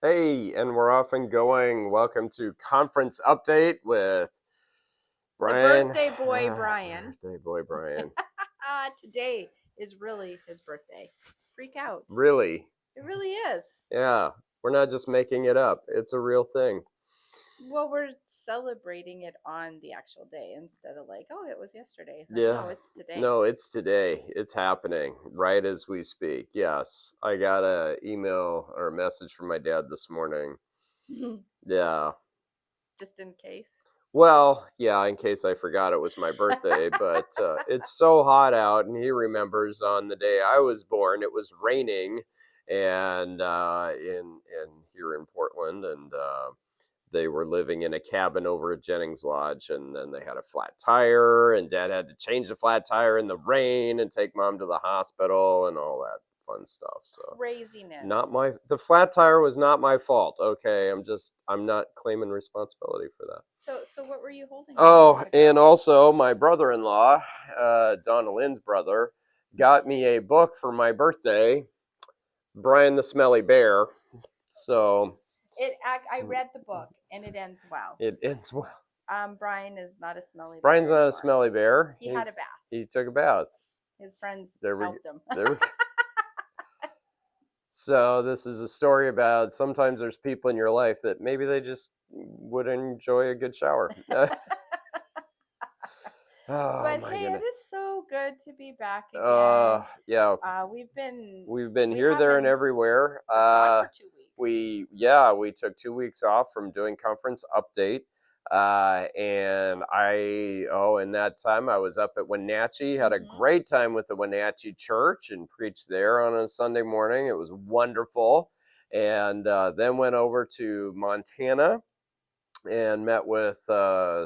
Hey, and we're off and going. Welcome to Conference Update with The Brian. birthday boy, Brian. Birthday boy, Brian. Today is really his birthday. Freak out. Really? It really is. Yeah, we're not just making it up. It's a real thing. Well, we're celebrating it on the actual day instead of like, oh, it was yesterday. Like, no, Yeah. it's today. No, it's today. It's happening right as we speak. Yes. I got a email or a message from my dad this morning. Yeah. Just in case. Well, yeah, in case I forgot it was my birthday, but it's so hot out, and he remembers on the day I was born, it was raining, and in here in Portland, and they were living in a cabin over at Jennings Lodge, and then they had a flat tire, and Dad had to change the flat tire in the rain and take Mom to the hospital and all that fun stuff. So Craziness. the flat tire was not my fault. Okay, I'm not claiming responsibility for that. So what were you holding? Oh, and also my brother-in-law, Donalyn's brother, got me a book for my birthday, Brian the Smelly Bear. So I read the book and it ends well. it ends well. Brian is not a smelly bear. Brian's not anymore. a smelly bear. He had a bath. He took a bath. His friends There we helped him. There we So this is a story about sometimes there's people in your life that maybe they just would enjoy a good shower. Oh But my hey, goodness. it is so good to be back again. Yeah. We've been Here, there, and everywhere. gone for 2 weeks. We took 2 weeks off from doing conference update. And in that time I was up at Wenatchee, had a great time with the Wenatchee church and preached there on a Sunday morning. It was wonderful. And then went over to Montana and met with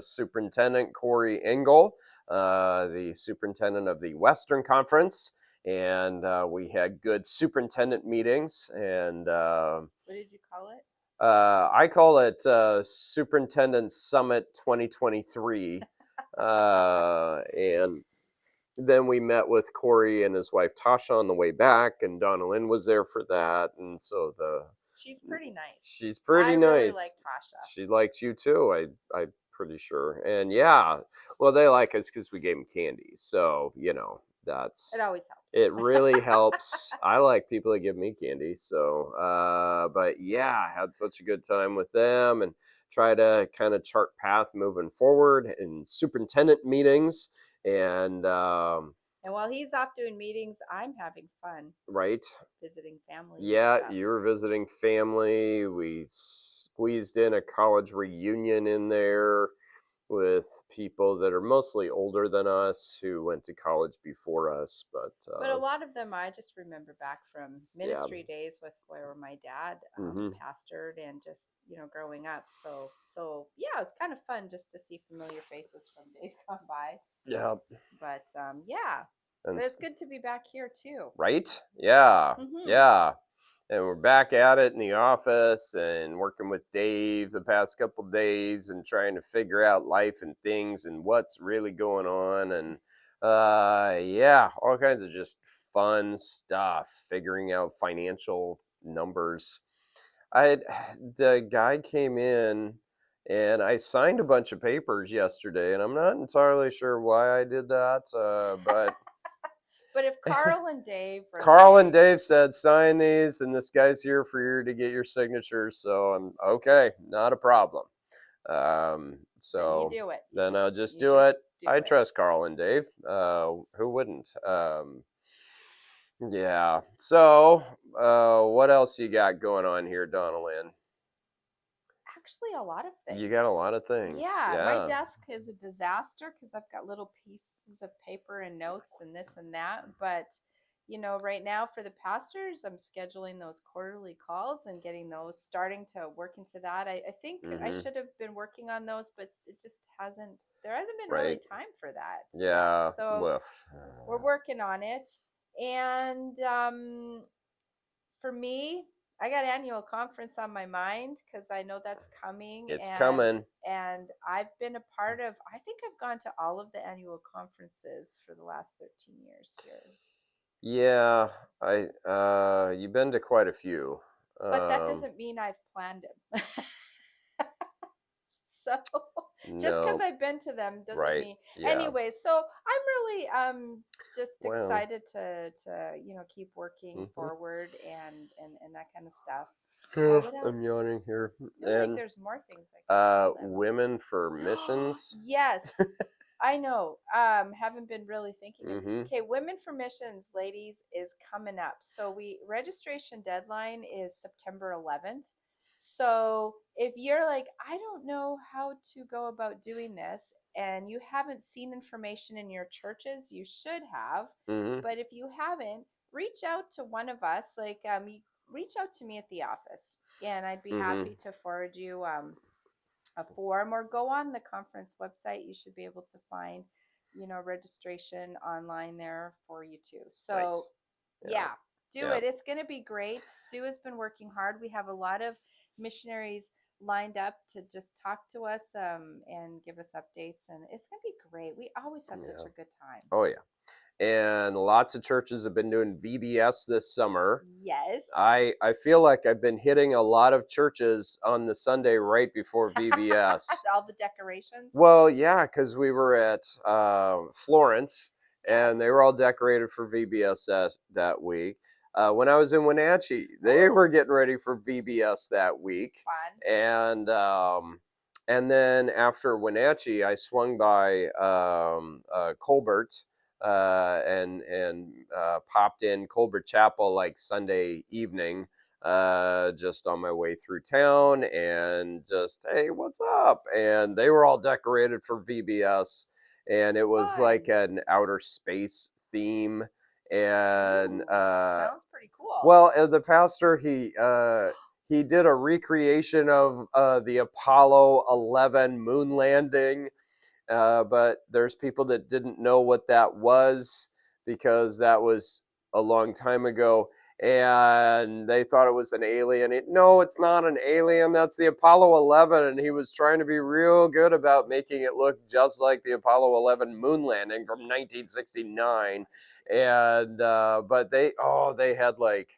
Superintendent Corey Engel, the superintendent of the Western Conference. And we had good superintendent meetings. And what did you call it? I call it Superintendent Summit 2023. And then we met with Corey and his wife Tasha on the way back, and Donalyn was there for that. And so she's pretty nice. She's pretty I nice. really like Tasha. She likes you too. I'm pretty sure. And yeah, well, they like us because we gave them candy. So it always helps. It really helps. I like people that give me candy. So, but yeah, I had such a good time with them and try to kind of chart path moving forward in superintendent meetings. And while he's off doing meetings, I'm having fun. Right. Visiting family. Yeah, you were visiting family. We squeezed in a college reunion in there with people that are mostly older than us who went to college before us, but a lot of them I just remember back from ministry days with where my dad pastored and just growing up. So yeah, it's kind of fun just to see familiar faces from days gone by. Yeah, but yeah, but it's good to be back here too. Right? Yeah, yeah. And we're back at it in the office and working with Dave the past couple days and trying to figure out life and things and what's really going on. And yeah, all kinds of just fun stuff, figuring out financial numbers. The guy came in and I signed a bunch of papers yesterday, and I'm not entirely sure why I did that, but But if Carl and Dave said sign these, and this guy's here for you to get your signatures, so I'm okay, not a problem. So then you do it. Then I'll just do it. I trust Carl and Dave. Who wouldn't? Yeah. So what else you got going on here, Donalyn? Actually, a lot of things. You got a lot of things. Yeah. My desk is a disaster because I've got little pieces of paper and notes and this and that. But, right now for the pastors, I'm scheduling those quarterly calls and getting those, starting to work into that. I think I should have been working on those, but it just there hasn't been really time for that. Yeah. So we're working on it. And for me, I got annual conference on my mind because I know that's coming. It's coming. And I've been a part of, I think I've gone to all of the annual conferences for the last 13 years here. Yeah, you've been to quite a few. but that doesn't mean I've planned him. So just because No, I've been to them doesn't right. mean. Yeah. Anyway, so I'm really just Well, excited to keep working hmm forward and that kind of stuff. What I'm else? yawning here. I feel like And there's more things I can tell them. women for missions. Yes, I know. Haven't been really thinking. hmm Okay, Women for Missions, ladies, is coming up. So we registration deadline is September 11th. So if you're like, I don't know how to go about doing this, and you haven't seen information in your churches, you should have. hmm But if you haven't, reach out to one of us. Like, you reach out to me at the office, and I'd be hmm happy to forward you a form, or go on the conference website. You should be able to find, registration online there for you too. So, Nice. Yeah. yeah, do Yeah. it. It's going to be great. Sue has been working hard. We have a lot of missionaries lined up to just talk to us and give us updates, and it's going to be great. We always have such Yeah. a good time. Oh yeah. And lots of churches have been doing VBS this summer. Yes. I feel like I've been hitting a lot of churches on the Sunday right before VBS. All the decorations. Well, yeah, because we were at Florence, Yes. and they were all decorated for VBS that week. When I was in Wenatchee, they Oh, were getting ready for VBS that week, fun. and then after Wenatchee, I swung by Colbert and popped in Colbert Chapel like Sunday evening, just on my way through town, and just, hey, what's up? And they were all decorated for VBS, and it was like Fun. an outer space theme. And Ooh, sounds pretty cool. well, the pastor, he did a recreation of the Apollo 11 moon landing, but there's people that didn't know what that was because that was a long time ago, and they thought it was an alien. No, it's not an alien. That's the Apollo 11, and he was trying to be real good about making it look just like the Apollo 11 moon landing from 1969. And but they had like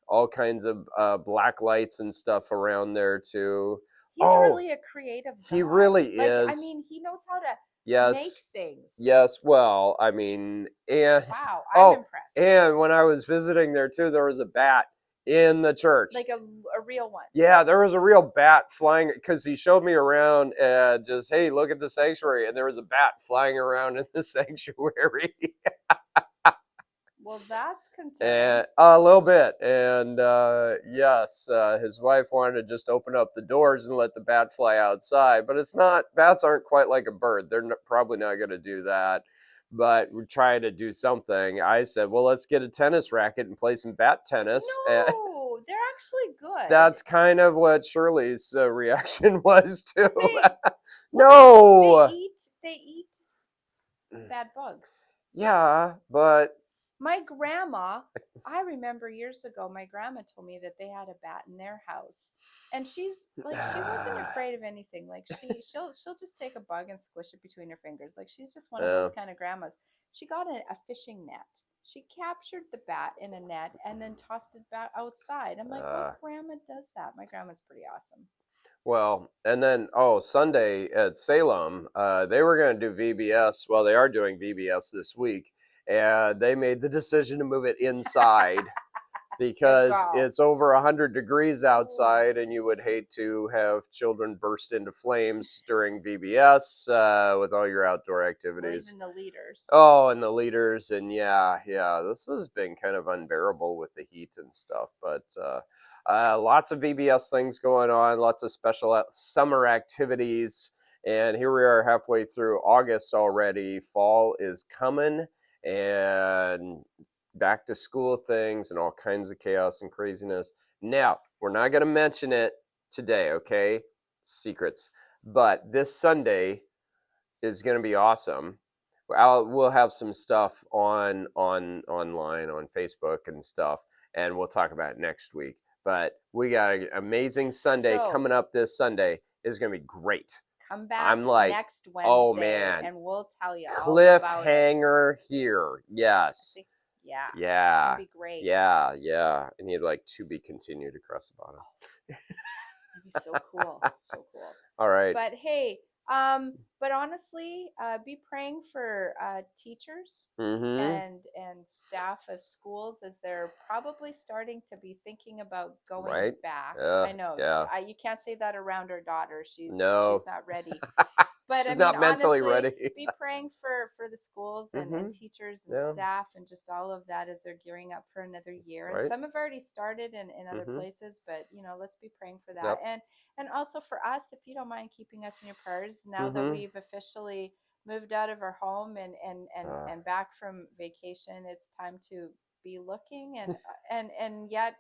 all kinds of black lights and stuff around there too. He's Oh, really a creative he guy. really Like, I is. mean, he knows how to make Yes. things. Yes. Well, I mean, and Wow, I'm oh, impressed. and when I was visiting there too, there was a bat in the church. Like a real one. Yeah, there was a real bat flying because he showed me around and just, hey, look at the sanctuary. And there was a bat flying around in the sanctuary. Well, that's concerning. And a little bit. And yes, his wife wanted to just open up the doors and let the bat fly outside. But it's not, bats aren't quite like a bird. They're probably not going to do that. But we're trying to do something. I said, well, let's get a tennis racket and play some bat tennis. And No, they're actually good. that's kind of what Shirley's reaction was too. See, well, No. they eat bad bugs. Yeah, but My grandma, I remember years ago, my grandma told me that they had a bat in their house, and she's like, she wasn't afraid of anything. Like, she'll just take a bug and squish it between her fingers. Like, she's just one of those uh, kind of grandmas. She got a fishing net. She captured the bat in a net and then tossed it back outside. I'm like, what uh, grandma does that? My grandma's pretty awesome. well, and then Sunday at Salem, they were going to do VBS. Well, they are doing VBS this week, and they made the decision to move it inside Good because call. it's over 100 degrees outside, and you Ooh. would hate to have children burst into flames during VBS with all your outdoor Well, activities. even the leaders. Oh, and the leaders, and yeah, this has been kind of unbearable with the heat and stuff. But lots of VBS things going on, lots of special summer activities, and here we are halfway through August already. Fall is coming, and back to school things, and all kinds of chaos and craziness. Now, we're not going to mention it today, okay? Secrets. But this Sunday is going to be awesome. We'll have some stuff online on Facebook and stuff, and we'll talk about it next week. But we got an amazing Sunday So coming up this Sunday. It's going to be great. come back I'm like, next oh Wednesday man, and we'll tell you all about it. cliffhanger here. Yes. See, Yeah, it's gonna Yeah. be great. Yeah. Yeah. I need like to be continued across the bottom. That'd be so cool. So cool. All right. But hey, but honestly, be praying for teachers Mm-hmm. and staff of schools as they're probably starting to be thinking about going Right. back. Yeah. I know Yeah. you can't say that around our daughter. She's No. not ready. But I She's mean, not mentally honestly, ready. be praying for the schools and Mm-hmm. teachers and Yeah. staff and just all of that as they're gearing up for another year. And Right. some have already started in other Mm-hmm. places, but let's be praying for that. Yep. And also for us, if you don't mind keeping us in your prayers now that Mm-hmm. we've officially moved out of our home Uh, and back from vacation, it's time to be looking and yet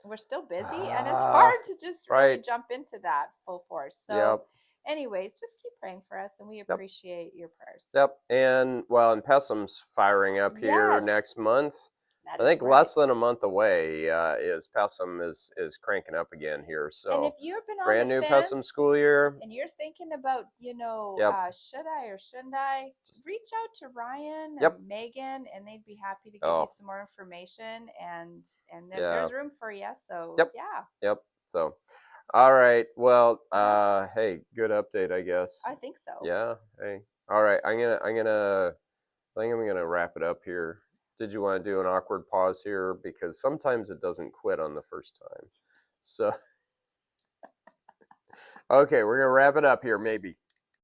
we're still busy and it's ah. hard to just really Right. jump into that full force. So Yep. anyways, just keep praying for us and we Yep. appreciate your prayers. Yep. And well, and Pessim's firing up here Yes, next month. that I is think right. less than a month away is Pessim is cranking up again here. And if So you've been on the brand new Pessim fence school year. and you're thinking about, Yep. should I or shouldn't I, Just reach out to Ryan yep. and Megan, and they'd be happy to give you Oh some more information. And yeah. there's room for you. So Yep. yeah, Yep. So all right. Well, yes, hey, good update, I guess. I think so. Yeah. Hey. All right. I think I'm gonna wrap it up here. Did you want to do an awkward pause here? Because sometimes it doesn't quit on the first time. So okay, we're gonna wrap it up here, maybe.